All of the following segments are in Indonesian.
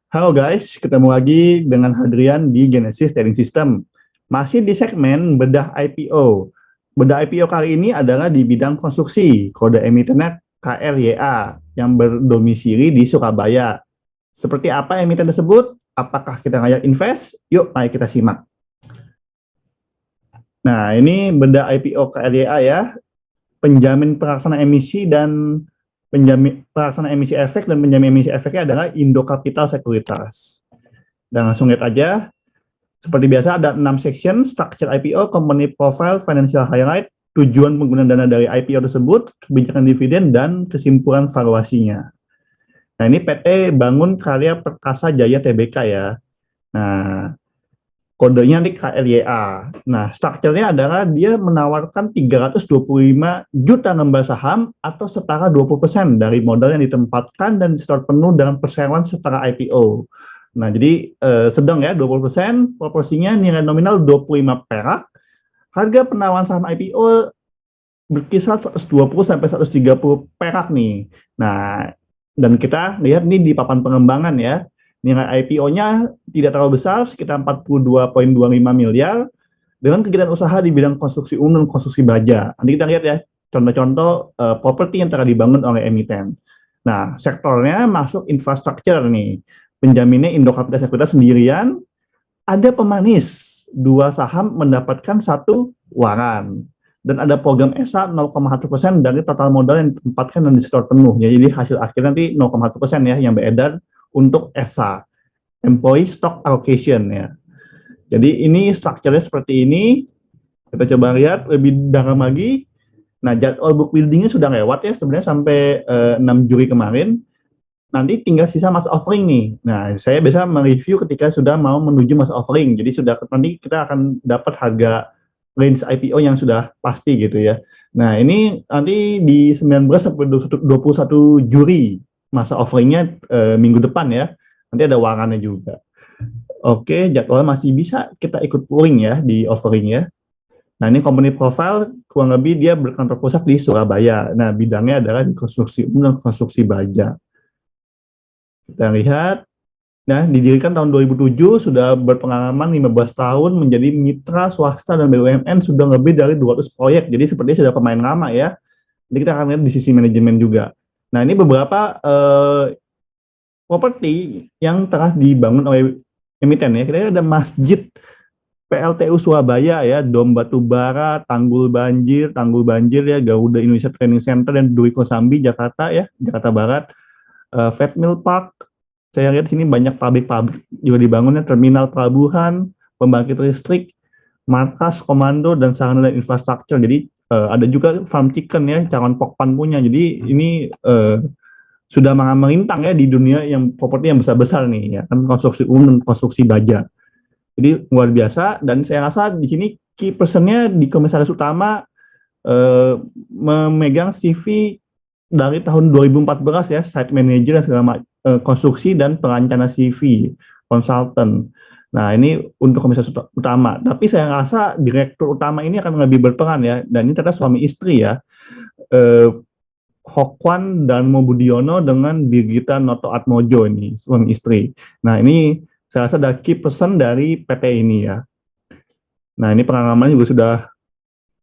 Halo guys, ketemu lagi dengan Hadrian di Genesis Trading System. Masih di segmen bedah IPO. Bedah IPO kali ini adalah di bidang konstruksi, kode emitennya KRYA yang berdomisili di Surabaya. Seperti apa emiten tersebut? Apakah kita layak invest? Yuk, mari kita simak. Nah, ini bedah IPO KRYA ya, penjamin pelaksana emisi dan penjamin pelaksana emisi efek dan penjamin emisi efeknya adalah Indo Capital Sekuritas. Dan langsung lihat aja. Seperti biasa ada 6 section, structure IPO, company profile, financial highlight, tujuan penggunaan dana dari IPO tersebut, kebijakan dividen, dan kesimpulan valuasinya. Nah, ini PT Bangun Karya Perkasa Jaya Tbk ya. Nah, kodenya nanti KRYA. Nah, strukturnya adalah dia menawarkan 325 juta lembar saham atau setara 20% dari modal yang ditempatkan dan disetor penuh dengan perseroan setara IPO. Nah, jadi sedang ya 20%, proporsinya nilai nominal 25 perak. Harga penawaran saham IPO berkisar 120 sampai 130 perak nih. Nah, dan kita lihat nih di papan pengembangan ya. Nilai IPO-nya tidak terlalu besar, sekitar 42,25 miliar dengan kegiatan usaha di bidang konstruksi umum dan konstruksi baja. Nanti kita lihat ya contoh-contoh properti yang telah dibangun oleh emiten. Nah, sektornya masuk infrastruktur nih. Penjaminnya Indo Capital Sekuritas sendirian, ada pemanis, 2 saham mendapatkan 1 waran. Dan ada program ESA 0,1% dari total modal yang ditempatkan dan disetor penuh. Ya, jadi hasil akhir nanti 0,1% ya yang beredar untuk ESA, Employee Stock Allocation ya. Jadi ini strukturnya seperti ini. Kita coba lihat lebih dalam lagi. Nah, jadwal book buildingnya sudah lewat ya sebenarnya sampai 6 Juli kemarin. Nanti tinggal sisa masa offering nih. Nah, saya biasa mereview ketika sudah mau menuju masa offering. Jadi sudah nanti kita akan dapat harga range IPO yang sudah pasti gitu ya. Nah, ini nanti di 19 sampai 21 Juli masa offeringnya minggu depan ya. Nanti ada warannya juga. Oke, jadwal masih bisa kita ikut pooling ya di offering ya. Nah, ini company profile kurang lebih dia berkantor pusat di Surabaya. Nah, bidangnya adalah di konstruksi umum dan konstruksi baja. Kita lihat, nah didirikan tahun 2007, sudah berpengalaman 15 tahun menjadi mitra swasta dan BUMN, sudah lebih dari 200 proyek. Jadi sepertinya sudah pemain lama ya. Jadi kita akan lihat di sisi manajemen juga. Nah, ini beberapa properti yang telah dibangun oleh emiten ya. Kita lihat ada masjid PLTU Surabaya ya, Dom Batubara, Tanggul Banjir ya, Garuda Indonesia Training Center dan Dwi Kosambi Jakarta ya, Jakarta Barat, Fat Mill Park. Saya lihat sini banyak pabrik-pabrik juga dibangunnya, terminal pelabuhan, pembangkit listrik, markas komando dan sarana dan infrastruktur. Jadi ada juga farm chicken ya, calon pokpan punya. Jadi ini sudah melintang ya di dunia yang properti yang besar-besar nih ya, kan konstruksi umum dan konstruksi baja. Jadi luar biasa, dan saya rasa di sini key personnya di komisaris utama memegang CV dari tahun 2014 ya, site manager dan segala konstruksi dan perencana CV, konsultan. Nah, ini untuk komisaris utama. Tapi saya rasa direktur utama ini akan lebih berperan ya, dan ini ternyata suami istri ya. Hokwan dan Mobudiono dengan Birgita Noto Atmojo ini, suami istri. Nah, ini saya rasa ada key person dari PT ini ya. Nah, ini pengalaman juga sudah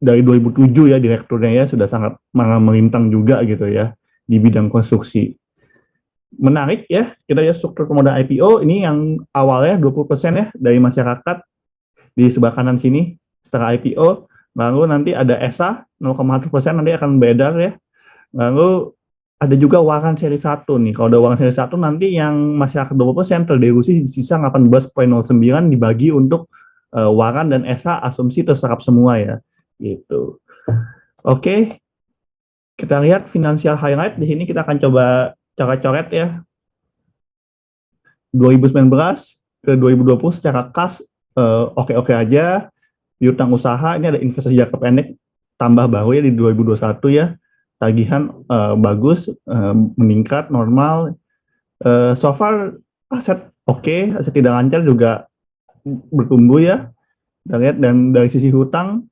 dari 2007 ya, direkturnya ya sudah sangat melintang juga gitu ya di bidang konstruksi. Menarik ya, kita ya struktur modal IPO ini yang awalnya 20% ya dari masyarakat di sebelah kanan sini setelah IPO, lalu nanti ada ESA 0,1% nanti akan beredar ya. Lalu ada juga waran seri 1 nih. Kalau ada waran seri 1 nanti yang masyarakat 20% terdeduksi sisa 18,09 dibagi untuk waran dan ESA asumsi terserap semua ya. Gitu. Oke. Kita lihat financial highlight di sini, kita akan coba coret-coret ya. 2019 ke 2020 secara kas oke-oke aja. Piutang usaha ini ada investasi jangka pendek tambah baru ya di 2021 ya. Tagihan bagus, meningkat normal. So far aset oke, aset tidak lancar juga bertumbuh ya. Kita lihat, dan dari sisi hutang,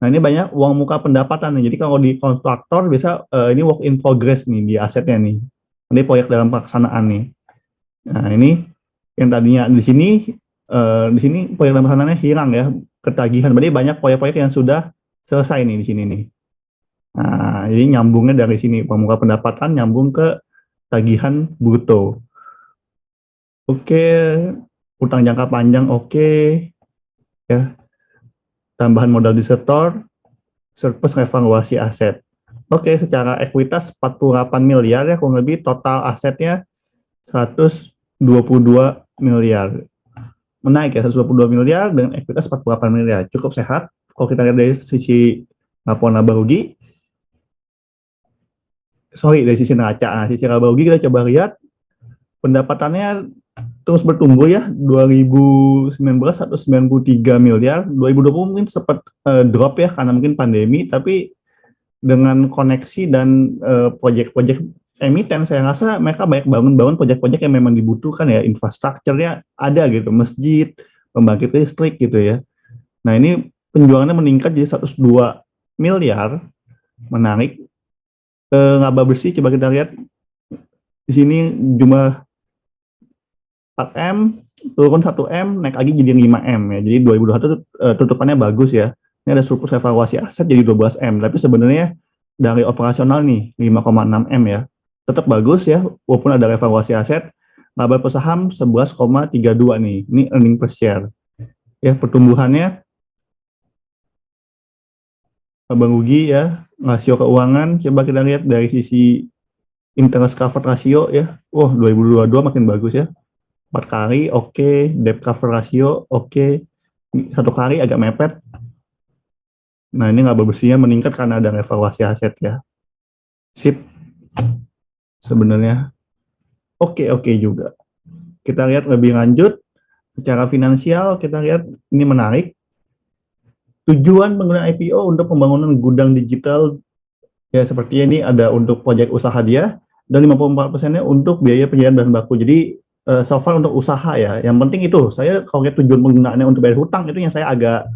nah ini banyak uang muka pendapatan nih. Jadi kalau di kontraktor biasa ini work in progress nih di asetnya nih. Ini proyek dalam pelaksanaan nih. Nah, ini yang tadinya di sini proyek pemesanannya hilang ya, ketagihan. Berarti banyak proyek-proyek yang sudah selesai nih di sini nih. Nah, jadi nyambungnya dari sini, pemuka pendapatan nyambung ke tagihan bruto. Oke, utang jangka panjang oke, ya. Tambahan modal disetor, surplus revaluasi aset. Oke, secara ekuitas 48 miliar ya, kurang lebih total asetnya 122 miliar. Menaik ya, 122 miliar dengan ekuitas 48 miliar. Cukup sehat. Kalau kita lihat dari sisi laporan laba rugi, dari sisi neraca. Nah, sisi laba rugi kita coba lihat, pendapatannya terus bertumbuh ya, 2019 193 miliar, 2020 mungkin sempat drop ya karena mungkin pandemi, tapi dengan koneksi dan proyek-proyek emiten, saya rasa mereka banyak bangun proyek-proyek yang memang dibutuhkan ya, infrastrukturnya ada gitu, masjid, pembangkit listrik gitu ya. Nah, ini penjualannya meningkat jadi 102 miliar, menarik. Laba bersih coba kita lihat di sini jumlah 4M, turun 1M, naik lagi jadi 5M ya. Jadi 2021 tutupannya bagus ya. Ini ada surplus evaluasi aset jadi 12M, tapi sebenarnya dari operasional nih 5,6M ya. Tetap bagus ya, walaupun ada evaluasi aset. Laba per saham 11,32 nih. Ini earning per share. Ya, pertumbuhannya laba rugi ya, rasio keuangan coba kita lihat dari sisi interest cover ratio ya. Wah, 2022 makin bagus ya. 4 kali oke, debt cover ratio oke, 1 kali agak mepet. Nah, ini laba bersihnya meningkat karena ada evaluasi aset ya. Sip. Sebenarnya oke juga. Kita lihat lebih lanjut secara finansial, kita lihat ini menarik. Tujuan penggunaan IPO untuk pembangunan gudang digital ya, sepertinya ini ada untuk proyek usaha dia, dan 54%-nya untuk biaya penyediaan bahan baku. Jadi so far untuk usaha ya, yang penting itu saya kalau lihat tujuan penggunaannya untuk bayar hutang itu yang saya agak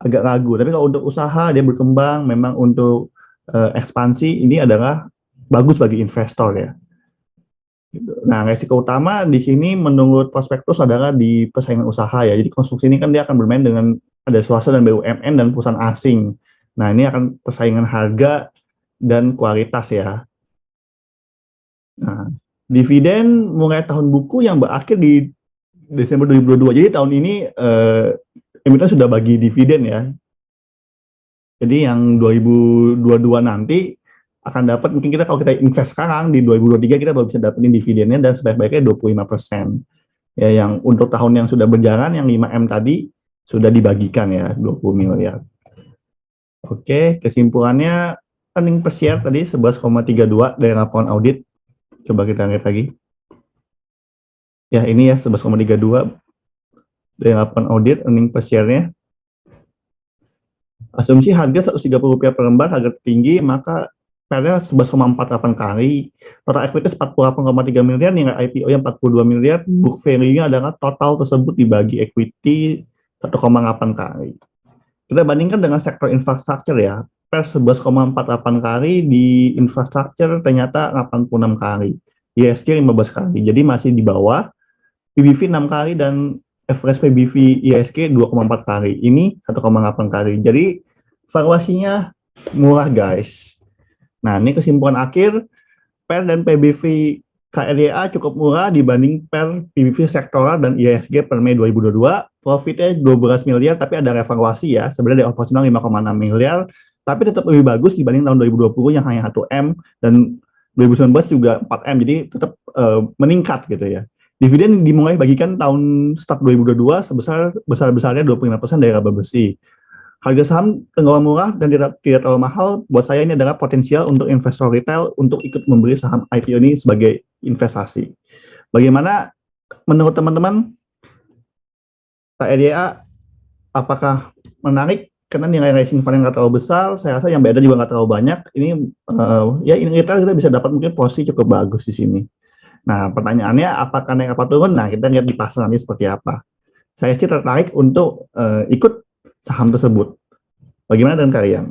ragu. Tapi kalau untuk usaha dia berkembang, memang untuk ekspansi, ini adalah bagus bagi investor ya. Nah, resiko utama di sini menurut prospektus adalah di persaingan usaha ya. Jadi konstruksi ini kan dia akan bermain dengan ada swasta dan BUMN dan perusahaan asing. Nah, ini akan persaingan harga dan kualitas ya. Nah, dividen mulai tahun buku yang berakhir di Desember 2022. Jadi tahun ini emiten sudah bagi dividen ya. Jadi yang 2022 nanti akan dapat, mungkin kita kalau kita invest sekarang di 2023 kita baru bisa dapetin dividennya dan sebaik-baiknya 25%. Ya, yang untuk tahun yang sudah berjalan yang 5M tadi sudah dibagikan ya 20 miliar. Oke, kesimpulannya earning per share tadi 11,32 dari laporan audit. Coba kita lihat lagi. Ya, ini ya 11,32 dari laporan audit earning per share-nya. Asumsi harga Rp130 per lembar, harga tinggi, maka PER-nya 11,48 kali, total equity 48,3 miliar, nilai IPO yang 42 miliar, book value-nya adalah total tersebut dibagi equity 1,8 kali. Kita bandingkan dengan sektor infrastruktur ya, PER 11,48 kali, di infrastruktur ternyata 86 kali, ISG 15 kali, jadi masih di bawah, PBV 6 kali, dan average PBV ISG 2,4 kali, ini 1,8 kali, jadi valuasinya murah guys. Nah, ini kesimpulan akhir, PER dan PBV KRDA cukup murah dibanding PER, PBV sektoral, dan IHSG per Mei 2022. Profitnya 12 miliar, tapi ada revaluasi ya, sebenarnya dari operasional 5,6 miliar, tapi tetap lebih bagus dibanding tahun 2020 yang hanya 1M, dan 2019 juga 4M, jadi tetap meningkat gitu ya. Dividen dimulai bagikan tahun start 2022 besar-besarnya 25% dari laba bersih. Harga saham tergolong murah dan tidak terlalu mahal. Buat saya ini adalah potensial untuk investor retail untuk ikut membeli saham IPO ini sebagai investasi. Bagaimana menurut teman-teman, KRDA apakah menarik? Karena nilai rising fund yang nggak terlalu besar, saya rasa yang beda juga nggak terlalu banyak. Ini ya ini kita bisa dapat mungkin posisi cukup bagus di sini. Nah, pertanyaannya apakah naik apa turun? Nah, kita lihat di pasar nanti seperti apa. Saya sih tertarik untuk ikut saham tersebut. Bagaimana dengan kalian?